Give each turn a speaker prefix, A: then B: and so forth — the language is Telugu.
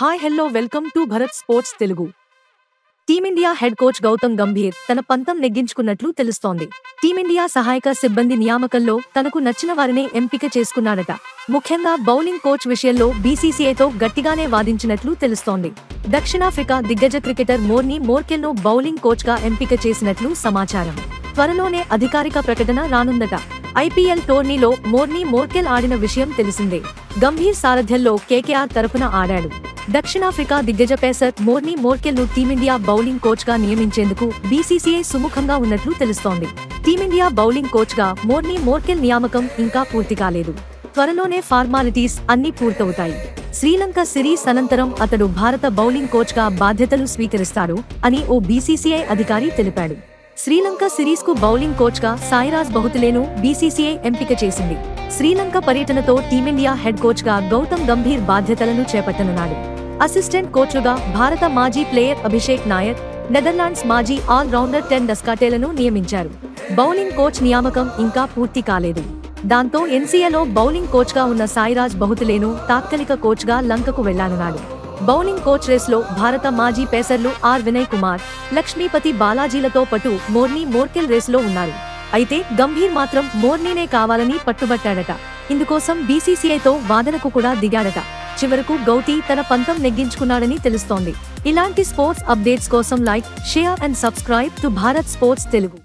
A: Hi hello welcome to Bharat sports Telugu. Team India head coach Gautam Gambhir తన పంతం నెగ్గించుకున్నట్లు తెలుస్తోంది. టీమిండియా సహాయక సిబ్బంది నియామకంలో తనకు నచ్చిన వారినే ఎంపిక చేసుకున్నాడట. ముఖ్యంగా బౌలింగ్ కోచ్ విషయంలో బీసీసీఐతో గట్టిగానే వాదించినట్లు తెలుస్తోంది. దక్షిణాఫ్రికా దిగ్గజ క్రికెటర్ మోర్నీ మోర్కెల్ను బౌలింగ్ కోచ్గా ఎంపిక చేసినట్లు సమాచారం. త్వరలోనే అధికారిక ప్రకటన రానుందట. ఐపీఎల్ టోర్నీలో మోర్నీ మోర్కెల్ ఆడిన విషయం తెలిసిందే. గంభీర్ సారథ్యంలో కేకేఆర్ తరఫున ఆడాడు. దక్షిణాఫ్రికా దిగ్గజ పేసర్ మోర్నీ మోర్కెల్ను టీమిండియా బౌలింగ్ కోచ్గా నియమించేందుకు బీసీసీఐ సుముఖంగా ఉన్నట్లు తెలుస్తోంది. టీమిండియా బౌలింగ్ కోచ్గా మోర్నీ మోర్కెల్ నియామకం ఇంకా పూర్తి కాలేదు. త్వరలోనే ఫార్మాలిటీస్ అన్నీ పూర్తవుతాయి. శ్రీలంక సిరీస్ అనంతరం అతడు భారత బౌలింగ్ కోచ్గా బాధ్యతలు స్వీకరిస్తాడు అని ఓ బీసీసీఐ అధికారి తెలిపాడు. శ్రీలంక సిరీస్ కు బౌలింగ్ కోచ్గా సాయిరాజ్ బహుతులేను బీసీసీఐ ఎంపిక చేసింది. శ్రీలంక పర్యటనతో టీమిండియా హెడ్ కోచ్గా గౌతమ్ గంభీర్ బాధ్యతలను చేపట్టనున్నాడు. అసిస్టెంట్ కోచ్లుగా భారత మాజీ ప్లేయర్ అభిషేక్ నాయర్, నెదర్లాండ్స్ మాజీ ఆల్ రౌండర్ టెన్ డస్కాటేలను నియమించారు. బౌలింగ్ కోచ్ నియామకం ఇంకా పూర్తి కాలేదు. దాంతో ఎన్సీఏలో బౌలింగ్ కోచ్గా ఉన్న సాయిరాజ్ బహుతులేను తాత్కాలిక కోచ్గా లంకకు వెళ్లానున్నాడు. బౌలింగ్ కోచ్ రేస్లో భారత మాజీ పేసర్లు ఆర్ వినయ్ కుమార్, లక్ష్మీపతి బాలాజీలతో పాటు మోర్నీ మోర్కెల్ రేసులో ఉన్నారు. అయితే గంభీర్ మాత్రం మోర్నీనే కావాలని పట్టుబట్టాడట. ఇందుకోసం బీసీసీఐతో వాదనకు కూడా దిగాడట. చివరకు గౌతీ తన పంతం నెగ్గించుకున్నాడని తెలుస్తోంది. ఇలాంటి స్పోర్ట్స్ అప్డేట్స్ కోసం like, share and subscribe to Bharat sports Telugu.